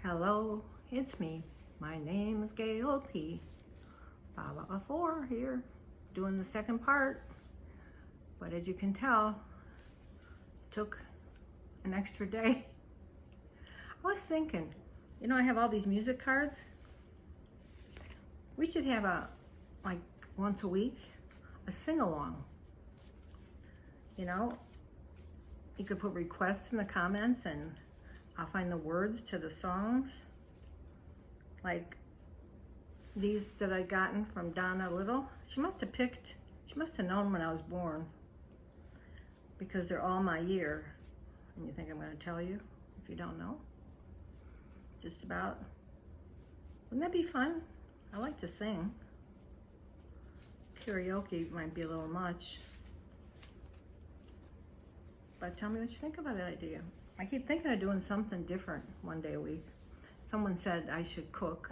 Hello, it's me. My name is Gail P. 5 here, doing the second part. But as you can tell, it took an extra day. I was thinking, I have all these music cards. We should have like once a week, a sing-along. You could put requests in the comments and I'll find the words to the songs. Like these that I gotten from Donna Little. She must have known when I was born, because they're all my year. And you think I'm going to tell you if you don't know? Just about. Wouldn't that be fun? I like to sing. Karaoke might be a little much. But tell me what you think about that idea. I keep thinking of doing something different one day a week. Someone said I should cook.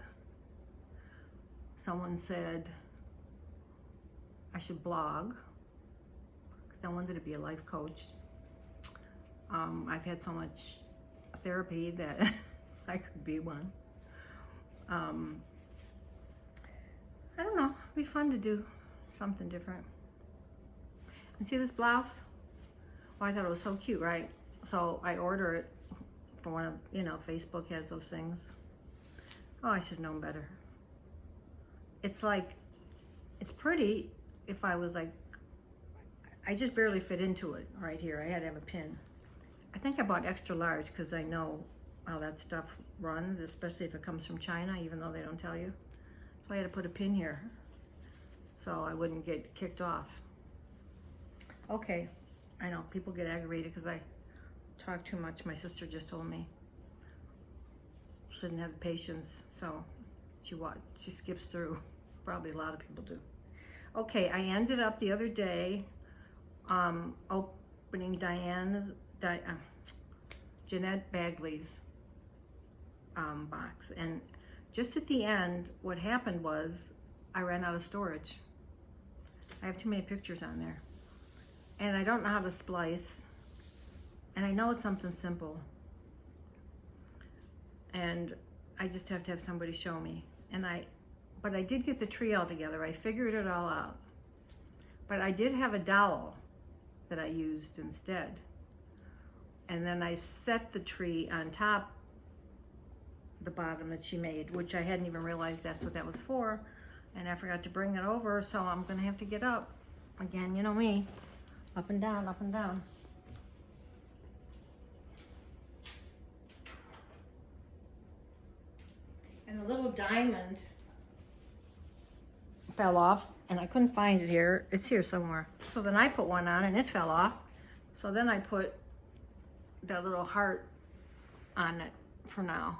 Someone said I should blog, because I wanted to be a life coach. I've had so much therapy that I could be one. I don't know, it'd be fun to do something different. And see this blouse? Well, I thought it was so cute, right? So I order it for one of, Facebook has those things. Oh, I should have known better. It's like, it's pretty if I was like, I just barely fit into it right here. I had to have a pin. I think I bought extra large because I know how that stuff runs, especially if it comes from China, even though they don't tell you. So I had to put a pin here so I wouldn't get kicked off. Okay, I know people get aggravated because I talk too much. My sister just told me shouldn't have the patience, so she skips through. Probably a lot of people do. Okay, I ended up the other day opening Jeanette Bagley's box, and just at the end, what happened was I ran out of storage. I have too many pictures on there, and I don't know how to splice, and I know it's something simple, and I just have to have somebody show me. But I did get the tree all together. I figured it all out. But I did have a dowel that I used instead. And then I set the tree on top, the bottom that she made, which I hadn't even realized that's what that was for. And I forgot to bring it over, so I'm gonna have to get up. Again, you know me, up and down, up and down. And the little diamond fell off, and I couldn't find it here. It's here somewhere. So then I put one on and it fell off. So then I put that little heart on it for now.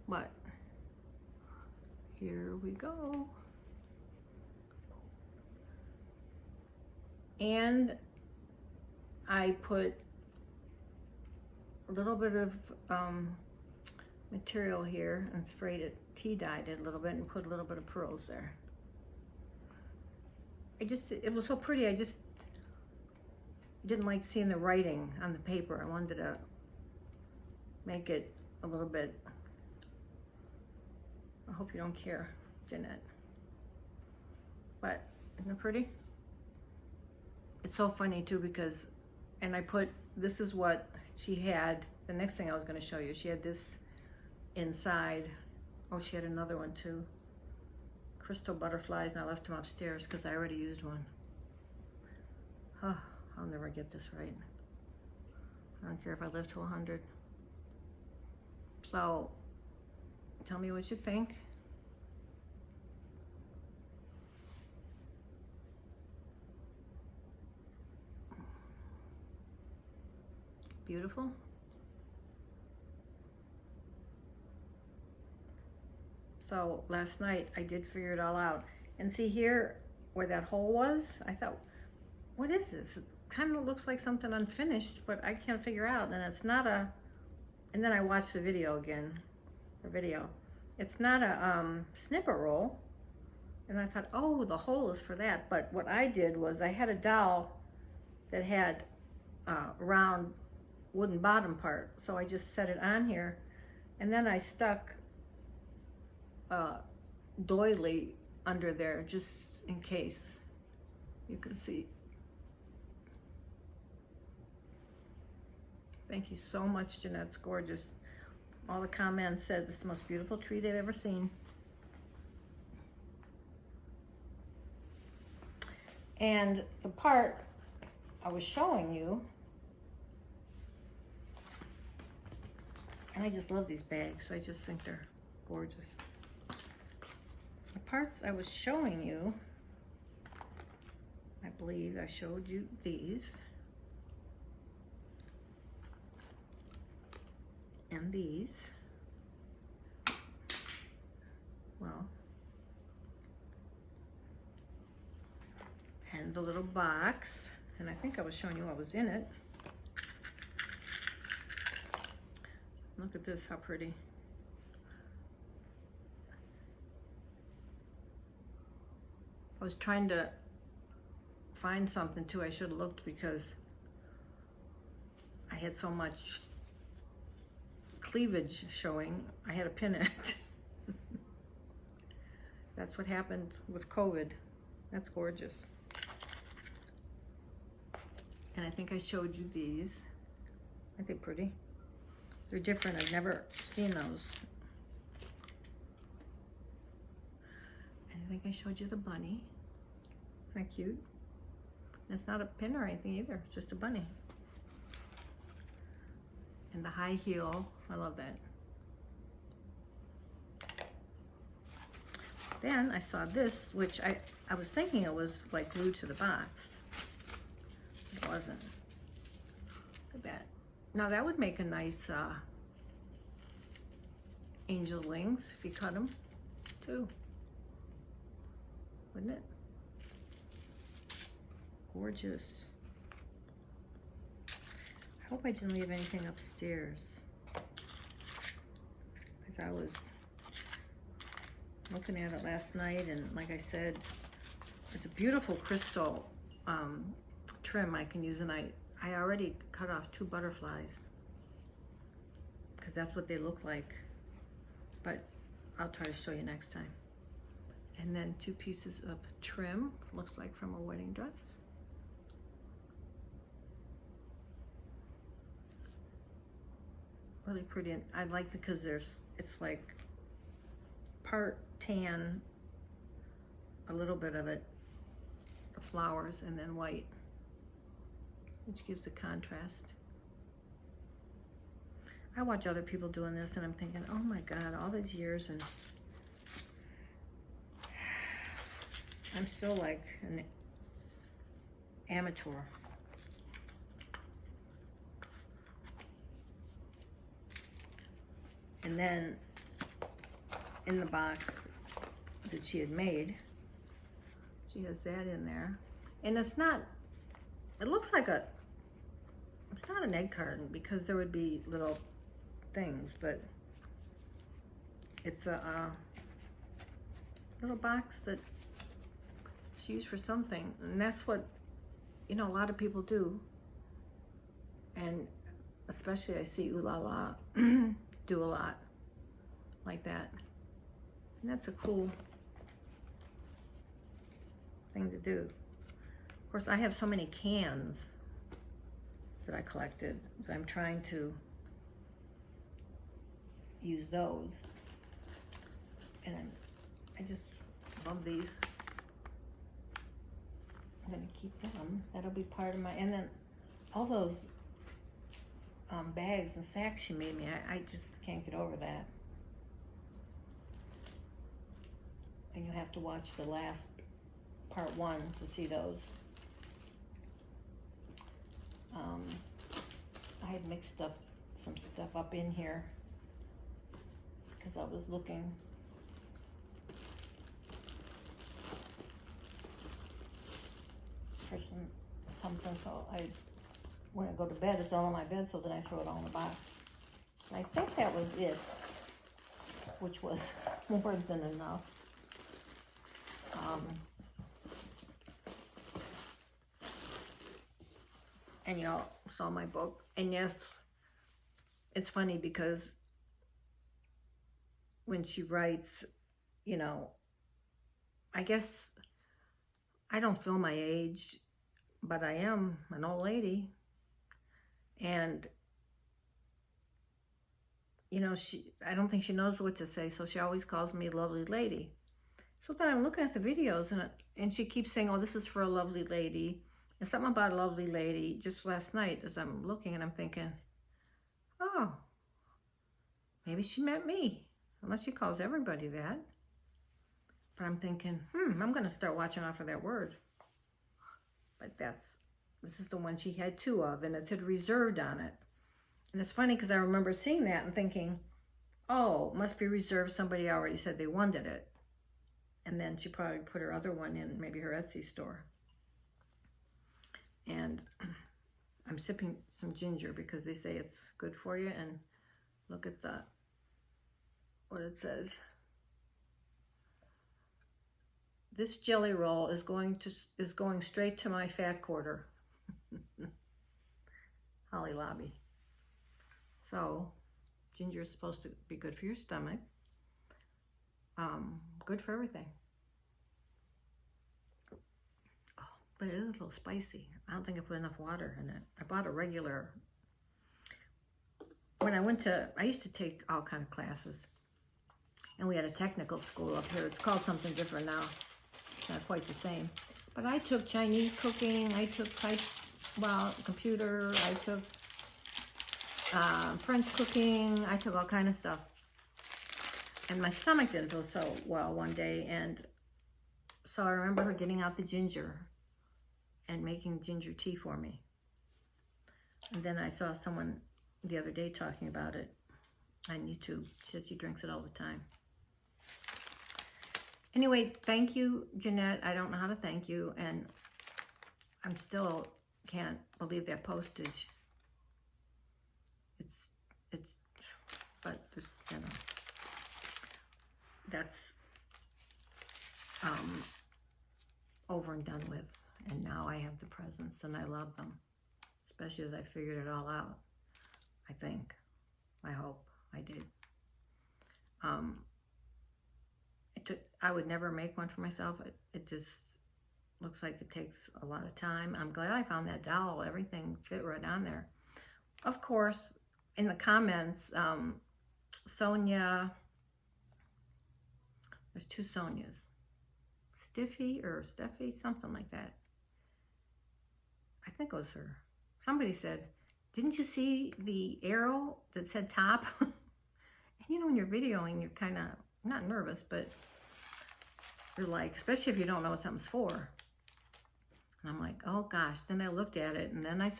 But here we go. And I put a little bit of material here and sprayed it, tea-dyed it a little bit, and put a little bit of pearls there. It was so pretty, I just didn't like seeing the writing on the paper. I wanted to make it a little bit, I hope you don't care, Jeanette. But isn't it pretty? It's so funny too, because, and I put, this is what she had, the next thing I was gonna show you, she had this inside. Oh, she had another one too. Crystal butterflies, and I left them upstairs because I already used one. Oh, I'll never get this right. I don't care if I live to 100. So, tell me what you think. Beautiful. So last night I did figure it all out. And see here where that hole was? I thought, what is this? It kind of looks like something unfinished, but I can't figure out. And it's not a, and then I watched the video again, It's not a snipper roll. And I thought, oh, the hole is for that. But what I did was I had a dowel that had round wooden bottom part. So I just set it on here, and then I stuck doily under there just in case you can see. Thank you so much, Jeanette. It's gorgeous. All the comments said it's the most beautiful tree they've ever seen. And the part I was showing you, and I just love these bags. I just think they're gorgeous. The parts I was showing you, I believe I showed you these. And these. Well, and the little box, and I think I was showing you what was in it. Look at this, how pretty. I was trying to find something too. I should have looked because I had so much cleavage showing. I had to pin it. That's what happened with COVID. That's gorgeous. And I think I showed you these. Aren't they pretty? They're different. I've never seen those. And I think I showed you the bunny. Isn't that cute? It's not a pin or anything either. It's just a bunny. And the high heel. I love that. Then I saw this, which I was thinking it was like glued to the box. It wasn't. Look at that. Now that would make a nice angel wings if you cut them too. Wouldn't it? Gorgeous. I hope I didn't leave anything upstairs, because I was looking at it last night, and like I said, it's a beautiful crystal trim I can use, and I already cut off 2 butterflies because that's what they look like, but I'll try to show you next time. And then 2 pieces of trim, looks like from a wedding dress. Really pretty, and I like because it's like part tan, a little bit of it, the flowers, and then white, which gives the contrast. I watch other people doing this and I'm thinking, oh my God, all these years, and I'm still like an amateur. And then in the box that she had made, she has that in there. And it's not, it looks like a, it's not an egg carton because there would be little things, but it's a little box that she used for something. And that's what, you know, a lot of people do. And especially I see Ooh La La do a lot like that. And that's a cool thing to do. Of course, I have so many cans that I collected that I'm trying to use those. And I just love these. I'm gonna keep them. That'll be part of my, and then all those bags and sacks she made me, I just can't get over that. And you have to watch the last part 1 to see those. I had mixed up some stuff up in here because I was looking for something, so when I go to bed, it's all on my bed, so then I throw it all in the box. And I think that was it, which was more than enough. And y'all saw my book, and yes, it's funny because when she writes, you know, I guess I don't feel my age, but I am an old lady. And, you know, I don't think she knows what to say, so she always calls me lovely lady. So then I'm looking at the videos, and she keeps saying, oh, this is for a lovely lady. And something about a lovely lady just last night as I'm looking, and I'm thinking, oh, maybe she meant me. Unless she calls everybody that. But I'm thinking, I'm going to start watching out for that word. But this is the one she had 2 of, and it said reserved on it. And it's funny because I remember seeing that and thinking, oh, must be reserved. Somebody already said they wanted it. And then she probably put her other one in, maybe her Etsy store. And I'm sipping some ginger because they say it's good for you. And look at what it says. This jelly roll is going straight to my fat quarter. Holly Lobby. So, ginger is supposed to be good for your stomach. Good for everything. Oh, but it is a little spicy. I don't think I put enough water in it. I bought a regular. When I used to take all kind of classes. And we had a technical school up here. It's called something different now. It's not quite the same. But I took Chinese cooking. I took computer. I took French cooking. I took all kind of stuff. And my stomach didn't feel so well one day. And so I remember her getting out the ginger and making ginger tea for me. And then I saw someone the other day talking about it on YouTube. She said she drinks it all the time. Anyway, thank you, Jeanette. I don't know how to thank you, and I'm still can't believe that postage. But you know, that's over and done with. And now I have the presents, and I love them, especially as I figured it all out. I think, I hope I did. I would never make one for myself. It just looks like it takes a lot of time. I'm glad I found that dowel. Everything fit right on there. Of course, in the comments, Sonia, there's 2 Sonias. Steffi, something like that. I think it was her. Somebody said, didn't you see the arrow that said top? And you know, when you're videoing, you're kind of, not nervous, but you're like, especially if you don't know what something's for. And I'm like, oh gosh. Then I looked at it, and then I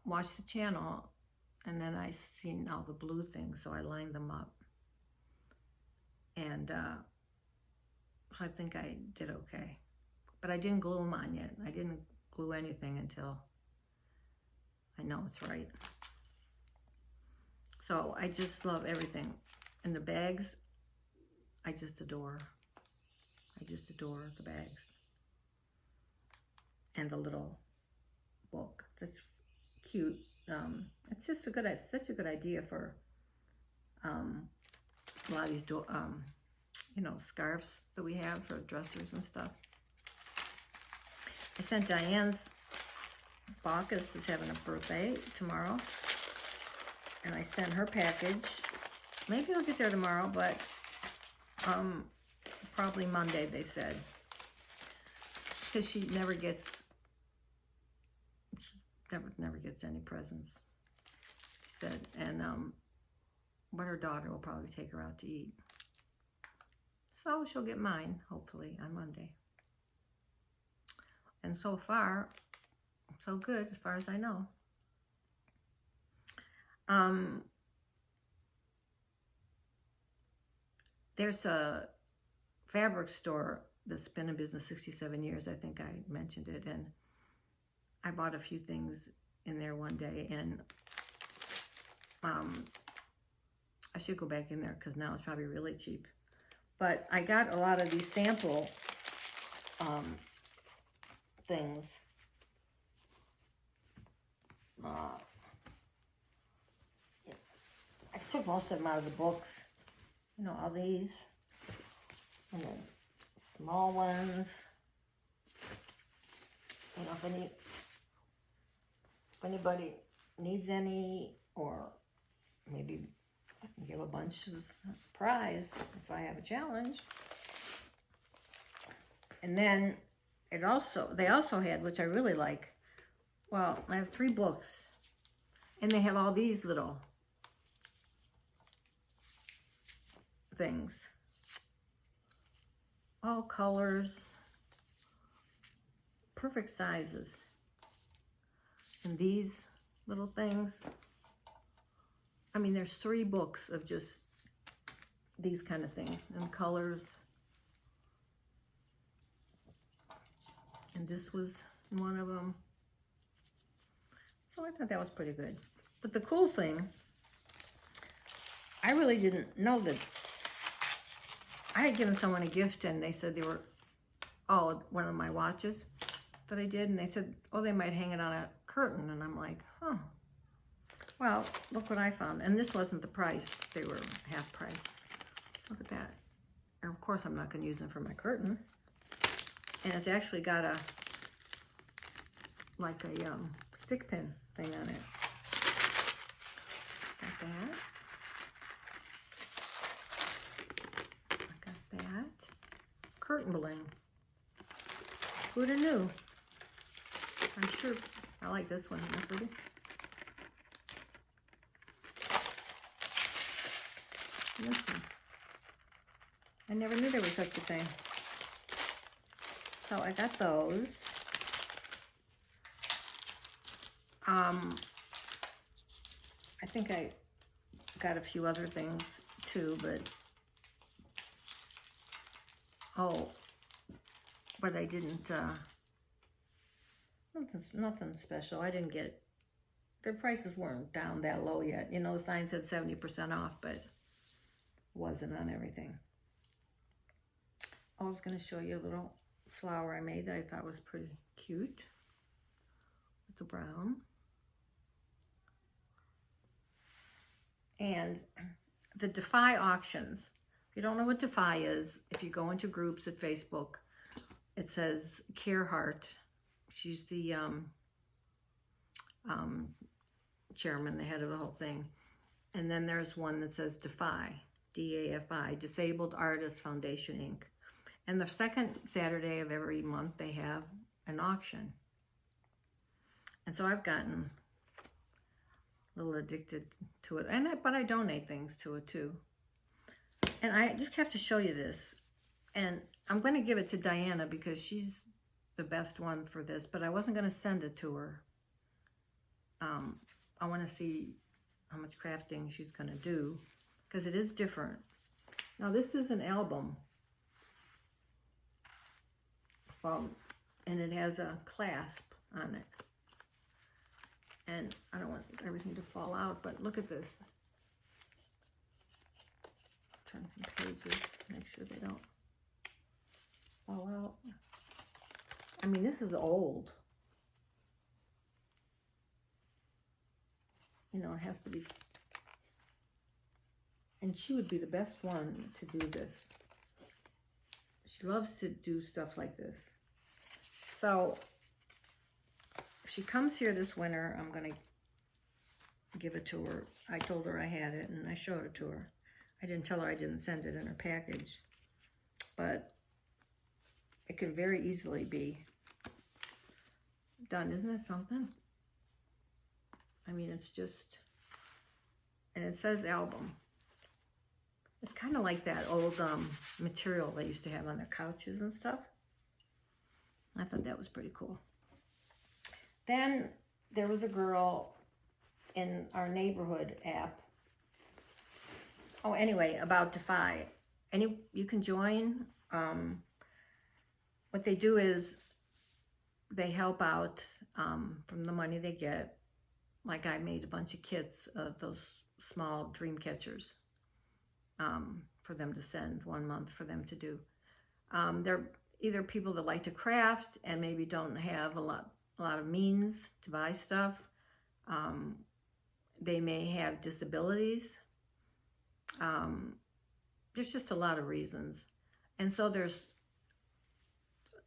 watched the channel, and then I seen all the blue things, so I lined them up. And so I think I did okay. But I didn't glue them on yet. I didn't glue anything until I know it's right. So I just love everything. And the bags, I just adore. I just adore the bags. And the little book. That's cute. It's just such a good idea for a lot of these, you know, scarves that we have for dressers and stuff. I sent Diane's Bacchus is having a birthday tomorrow, and I sent her package. Maybe it'll get there tomorrow, but probably Monday, they said, because she never gets any presents, she said. And but her daughter will probably take her out to eat, so she'll get mine hopefully on Monday. And so far, so good as far as I know. There's a fabric store that's been in business 67 years. I think I mentioned it, and I bought a few things in there one day, and I should go back in there because now it's probably really cheap. But I got a lot of these sample things. think most of them are the books. You know, all these. And then small ones. You know, if anybody needs any, or maybe I can give a bunch as a prize if I have a challenge. And then they also had, which I really like, well, I have 3 books, and they have all these little things, all colors, perfect sizes. And these little things, I mean, there's 3 books of just these kind of things and colors. And this was one of them. So I thought that was pretty good. But the cool thing, I really didn't know that. I had given someone a gift and they said they were, oh, one of my watches that I did. And they said, oh, they might hang it on a curtain. And I'm like, huh. Well, look what I found. And this wasn't the price. They were half price. Look at that. And of course, I'm not going to use them for my curtain. And it's actually got a, like a stick pin thing on it. Got that. I got that. Curtain bling. Who'd have knew? I'm sure I like this one. Isn't that pretty? This one. I never knew there was such a thing. So I got those. I think I got a few other things too, but but I didn't. Nothing special. I didn't get. Their prices weren't down that low yet. You know, the sign said 70% off, but it wasn't on everything. I was going to show you a little flower I made that I thought was pretty cute with the brown. And the Defy auctions. If you don't know what Defy is, if you go into groups at Facebook, it says Carehart. She's the chairman, the head of the whole thing. And then there's one that says Defy, D-A-F-I, Disabled Artists Foundation, Inc. And the second Saturday of every month, they have an auction. And so I've gotten a little addicted to it. But I donate things to it too. And I just have to show you this. And I'm going to give it to Diana because she's the best one for this. But I wasn't going to send it to her. I want to see how much crafting she's going to do. Because it is different. Now this is an album. And it has a clasp on it. And I don't want everything to fall out, but look at this. Turn some pages, make sure they don't fall out. I mean, this is old. You know, it has to be. And she would be the best one to do this. She loves to do stuff like this. So, if she comes here this winter, I'm going to give it to her. I told her I had it, and I showed it to her. I didn't tell her I didn't send it in her package. But it could very easily be done. Isn't it something? I mean, it's just... And it says album. It's kind of like that old material they used to have on their couches and stuff. I thought that was pretty cool. Then there was a girl in our neighborhood app. Oh, anyway, about Defy. You can join. What they do is they help out from the money they get. Like I made a bunch of kits of those small dream catchers. For them to send 1 month for them to do. They're either people that like to craft and maybe don't have a lot of means to buy stuff. They may have disabilities there's just a lot of reasons. And so there's,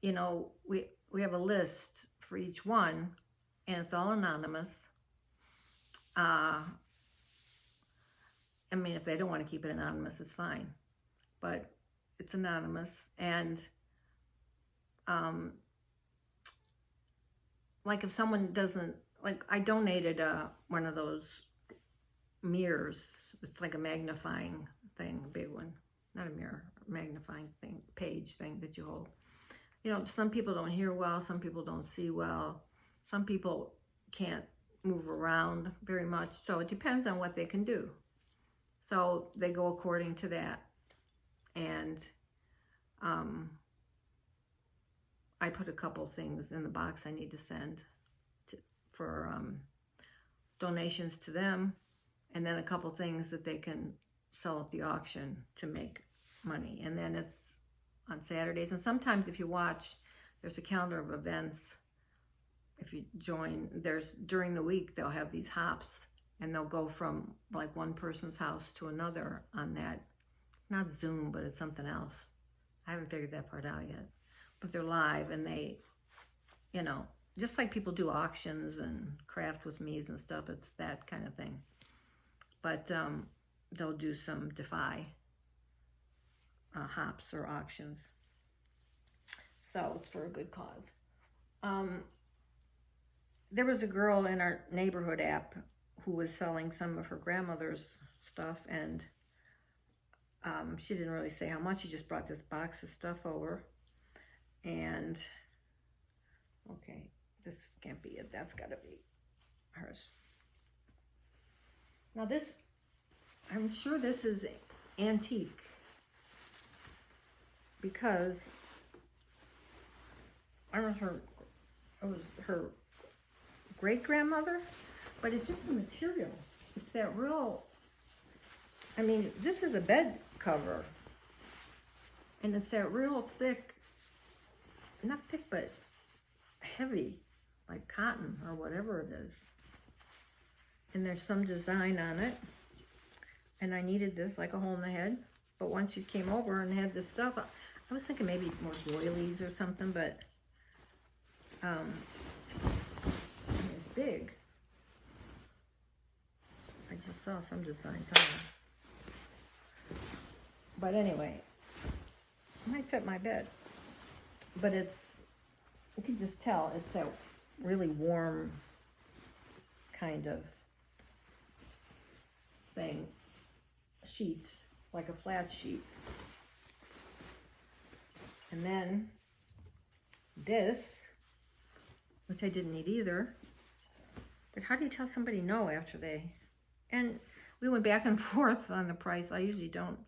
you know, we have a list for each one, and it's all anonymous. I mean, if they don't want to keep it anonymous, it's fine, but it's anonymous. And like if someone doesn't, like I donated one of those mirrors. It's like a magnifying thing, a big one, not a mirror, a magnifying thing, page thing that you hold. You know, some people don't hear well, some people don't see well, some people can't move around very much, so it depends on what they can do. So they go according to that. And I put a couple things in the box I need to send for donations to them, and then a couple things that they can sell at the auction to make money. And then it's on Saturdays, and sometimes if you watch, there's a calendar of events. If you join, there's during the week they'll have these hops, and they'll go from like one person's house to another on that. It's not Zoom, but it's something else. I haven't figured that part out yet. But they're live, and they, you know, just like people do auctions and craft with me's and stuff, it's that kind of thing. But they'll do some Defy hops or auctions. So it's for a good cause. There was a girl in our neighborhood app who was selling some of her grandmother's stuff, and she didn't really say how much. She just brought this box of stuff over. And, okay, this can't be it. That's got to be hers. Now this, I'm sure this is antique, because I don't know if it was her great-grandmother, but it's just the material. It's that real, I mean, this is a bed cover, and it's that real thick, not thick, but heavy, like cotton or whatever it is. And there's some design on it. And I needed this, like a hole in the head. But once she came over and had this stuff, I was thinking maybe more doilies or something, but it's big. I just saw some designs on it. But anyway, it might fit my bed. But it's, you can just tell, it's that really warm kind of thing. Sheets, like a flat sheet. And then this, which I didn't need either. But how do you tell somebody no after they, and we went back and forth on the price. I usually don't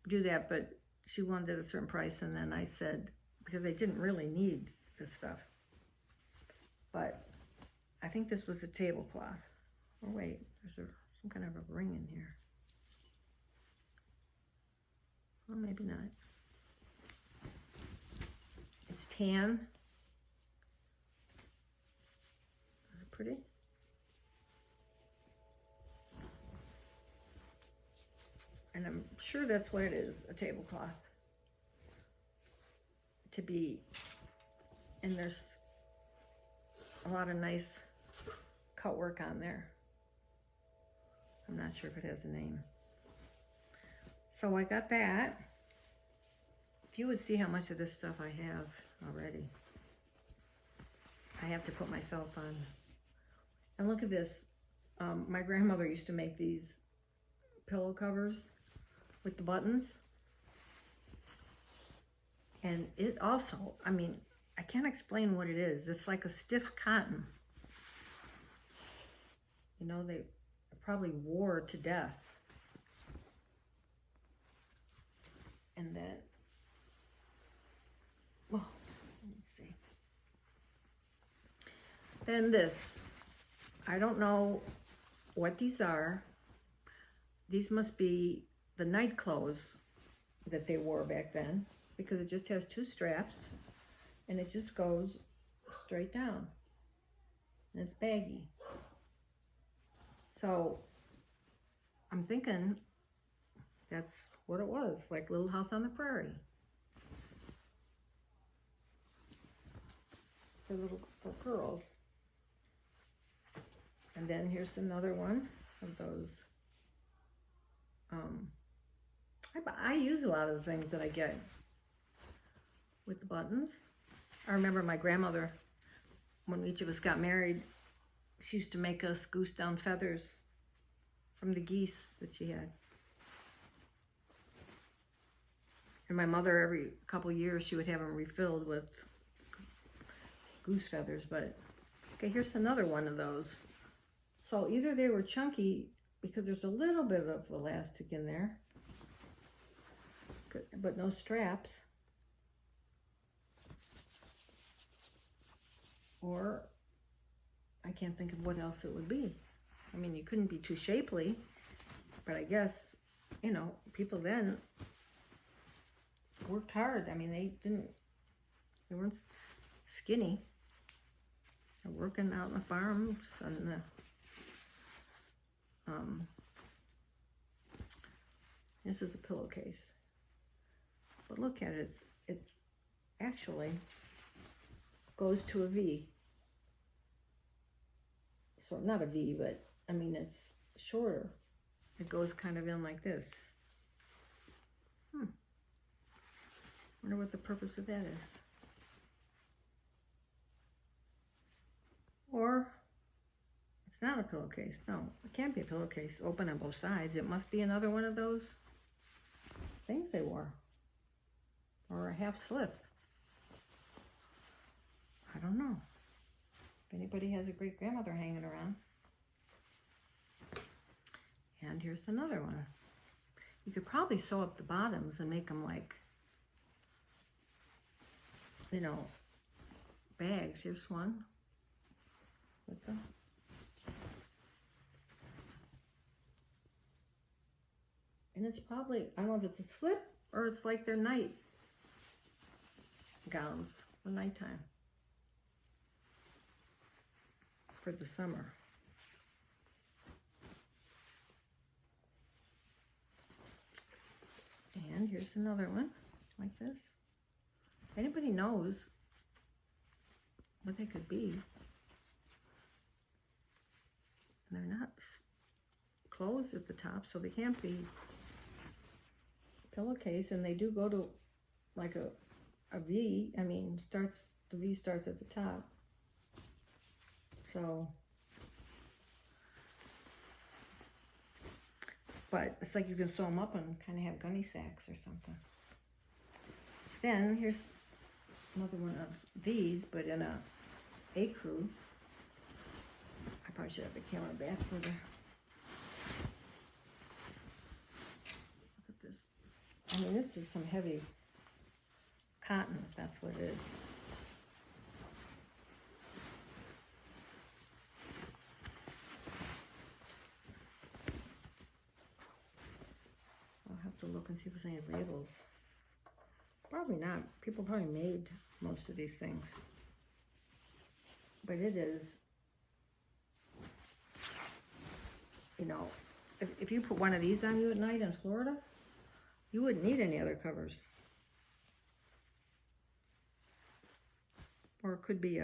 do that, but she wanted a certain price, and then I said, because I didn't really need this stuff. But I think this was a tablecloth. Oh wait, there's some kind of a ring in here. Well, maybe not. It's tan. Is it pretty? And I'm sure that's what it is, a tablecloth. To be, and there's a lot of nice cut work on there. I'm not sure if it has a name. So I got that. If you would see how much of this stuff I have already. I have to put myself on. And look at this. My grandmother used to make these pillow covers with the buttons. And it also, I mean, I can't explain what it is. It's like a stiff cotton. You know, they probably wore to death. And then, well, let me see. Then this, I don't know what these are. These must be the night clothes that they wore back then, because it just has two straps and it just goes straight down and it's baggy. So I'm thinking that's what it was, like Little House on the Prairie. For girls. And then here's another one of those. I use a lot of the things that I get with the buttons. I remember my grandmother, when each of us got married, she used to make us goose down feathers from the geese that she had. And my mother, every couple years, she would have them refilled with goose feathers. But okay, here's another one of those. So either they were chunky because there's a little bit of elastic in there, but no straps, or I can't think of what else it would be. I mean, you couldn't be too shapely, but I guess, you know, people then worked hard. I mean, they weren't skinny. They're working out in the farms and the, this is a pillowcase. But look at it, it's actually goes to a V. So not a V, but I mean, it's shorter. It goes kind of in like this. Wonder what the purpose of that is. Or it's not a pillowcase. No, it can't be a pillowcase. Open on both sides. It must be another one of those things they wore. Or a half slip. I don't know. If anybody has a great grandmother hanging around. And here's another one. You could probably sew up the bottoms and make them like, you know, bags. Here's one. With them. And it's probably, I don't know if it's a slip or it's like their night gowns for nighttime. For the summer. And here's another one like this. If anybody knows what they could be. And they're not closed at the top, so they can't be pillowcase, and they do go to like a V. I mean, the V starts at the top. So, but it's like you can sew them up and kind of have gunny sacks or something. Then here's another one of these, but in a ecru. I probably should have the camera back for the. Look at this. I mean, this is some heavy cotton, if that's what it is. I'll have to look and see if there's any labels. Probably not. People probably made most of these things. But it is, you know, if you put one of these on you at night in Florida, you wouldn't need any other covers. Or it could be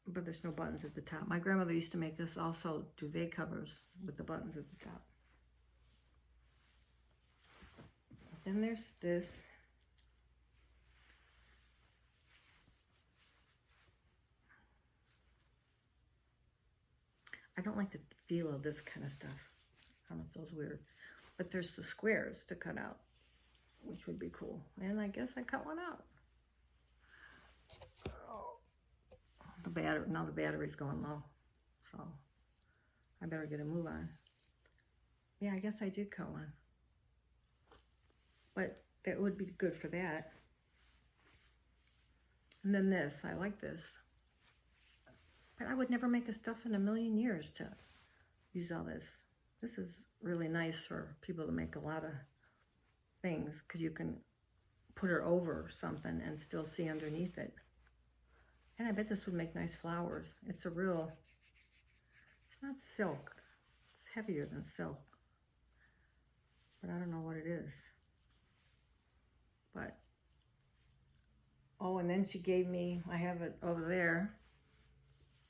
but there's no buttons at the top. My grandmother used to make this also duvet covers with the buttons at the top. Then there's this. I don't like the feel of this kind of stuff. I don't know if it feels weird. But there's the squares to cut out, which would be cool. And I guess I cut one out. Now the battery's going low. So I better get a move on. Yeah, I guess I did cut one. But that would be good for that. And then this, I like this. But I would never make a stuff in a million years to use all this. This is really nice for people to make a lot of things because you can put it over something and still see underneath it. And I bet this would make nice flowers. It's not silk. It's heavier than silk. But I don't know what it is. And she gave me, I have it over there.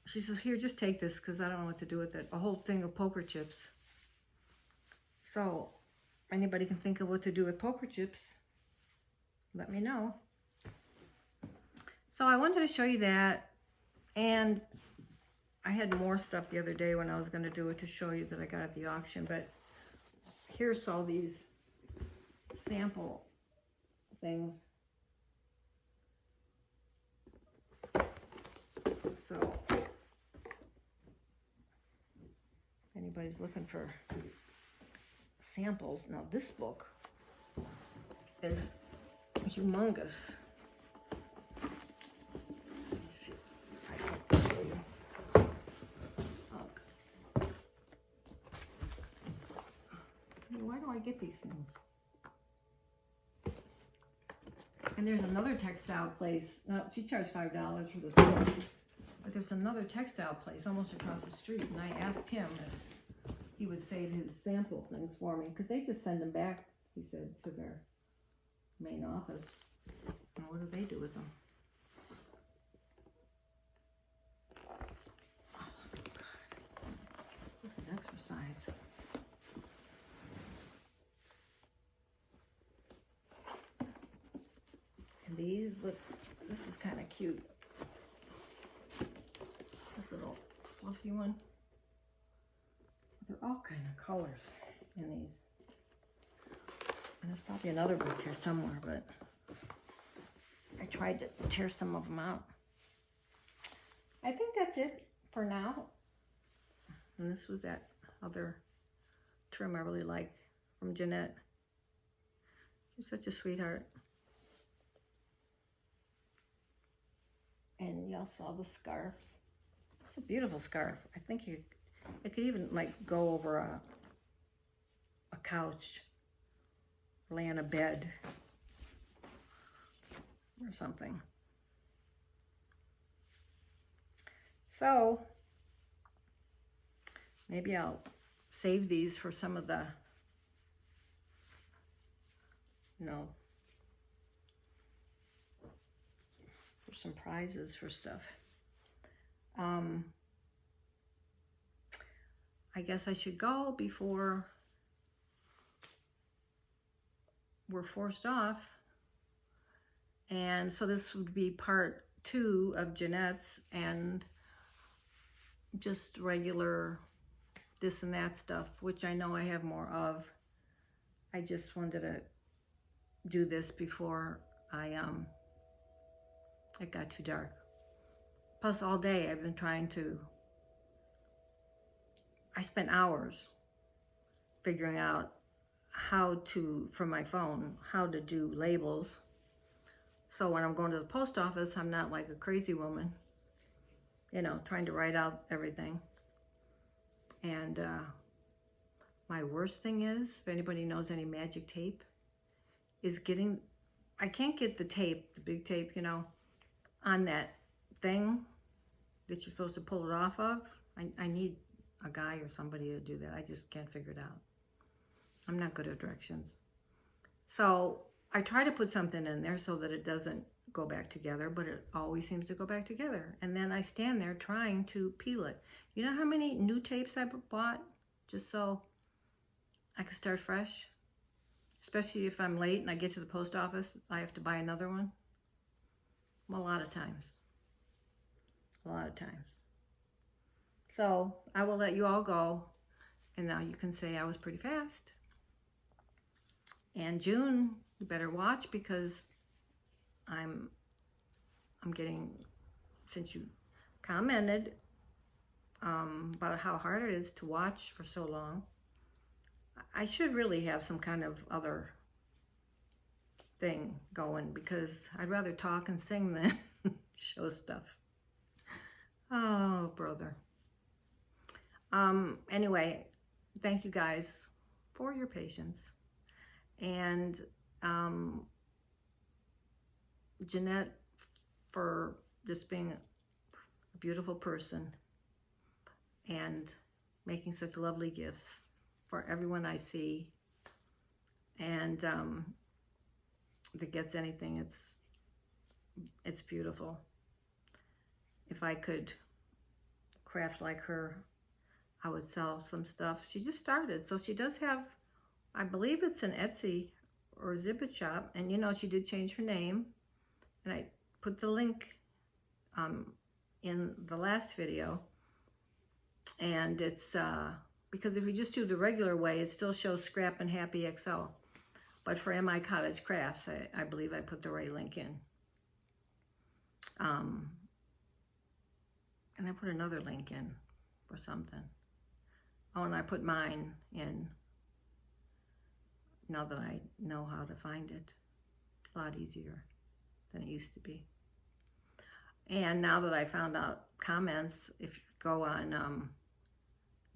She says, here, just take this because I don't know what to do with it. A whole thing of poker chips. So, anybody can think of what to do with poker chips, let me know. So I wanted to show you that. And I had more stuff the other day when I was going to do it to show you that I got at the auction. But here's all these sample things. So, if anybody's looking for samples, now this book is humongous. Let's see if I can show you. Why do I get these things? And there's another textile place. Now, she charged $5 for this book. But there's another textile place almost across the street. And I asked him if he would save his sample things for me. Because they just send them back, he said, to their main office. And what do they do with them? Oh, God. This is exercise. And these look, this is kind of cute. This little fluffy one. They're all kind of colors in these. And there's probably another book here somewhere, but I tried to tear some of them out. I think that's it for now. And this was that other trim I really like from Jeanette. She's such a sweetheart. And y'all saw the scarf. It's a beautiful scarf. I think it could even like go over a couch, lay on a bed or something. So maybe I'll save these for some of the, you know, for some prizes for stuff. I guess I should go before we're forced off. And so this would be part 2 of Jeanette's and just regular this and that stuff, which I know I have more of. I just wanted to do this before it got too dark. Plus all day I've been trying to, I spent hours figuring out how to, from my phone, how to do labels. So when I'm going to the post office, I'm not like a crazy woman, you know, trying to write out everything. And my worst thing is, if anybody knows any magic tape, is getting, I can't get the tape, the big tape, you know, on that thing that you're supposed to pull it off of. I need a guy or somebody to do that. I just can't figure it out. I'm not good at directions. So I try to put something in there so that it doesn't go back together, but it always seems to go back together. And then I stand there trying to peel it. You know how many new tapes I bought just so I could start fresh? Especially if I'm late and I get to the post office, I have to buy another one. A lot of times. A lot of times. So I will let you all go. And now you can say I was pretty fast. And June, you better watch because I'm getting, since you commented about how hard it is to watch for so long, I should really have some kind of other thing going because I'd rather talk and sing than show stuff. Oh, brother. Anyway, thank you guys for your patience. And Jeanette for just being a beautiful person and making such lovely gifts for everyone I see. And if it gets anything, it's beautiful. If I could craft like her, I would sell some stuff. She just started, so she does have, I believe it's an Etsy or Zippet shop, and you know, she did change her name, and I put the link in the last video, and it's because if you just do the regular way, it still shows Scrap and Happy XL, but for MI Cottage Crafts, I believe I put the right link in, and I put another link in for something. Oh, and I put mine in, now that I know how to find it. It's a lot easier than it used to be. And now that I found out comments, if you go on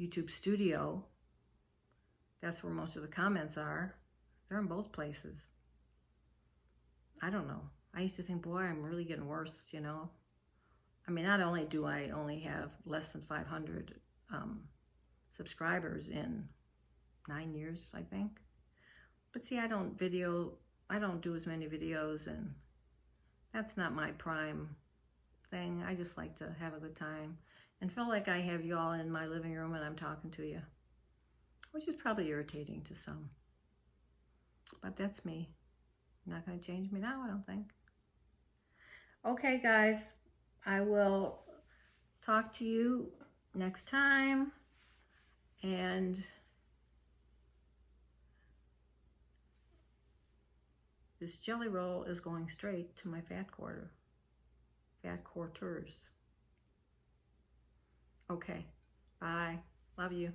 YouTube Studio, that's where most of the comments are. They're in both places. I don't know. I used to think, boy, I'm really getting worse, you know. I mean, not only do I only have less than 500 subscribers in 9 years, I think. But see, I don't do as many videos, and that's not my prime thing. I just like to have a good time and feel like I have you all in my living room and I'm talking to you, which is probably irritating to some. But that's me. You're not going to change me now, I don't think. Okay, guys, I will talk to you next time. And this jelly roll is going straight to my fat quarters. Okay, bye. Love you.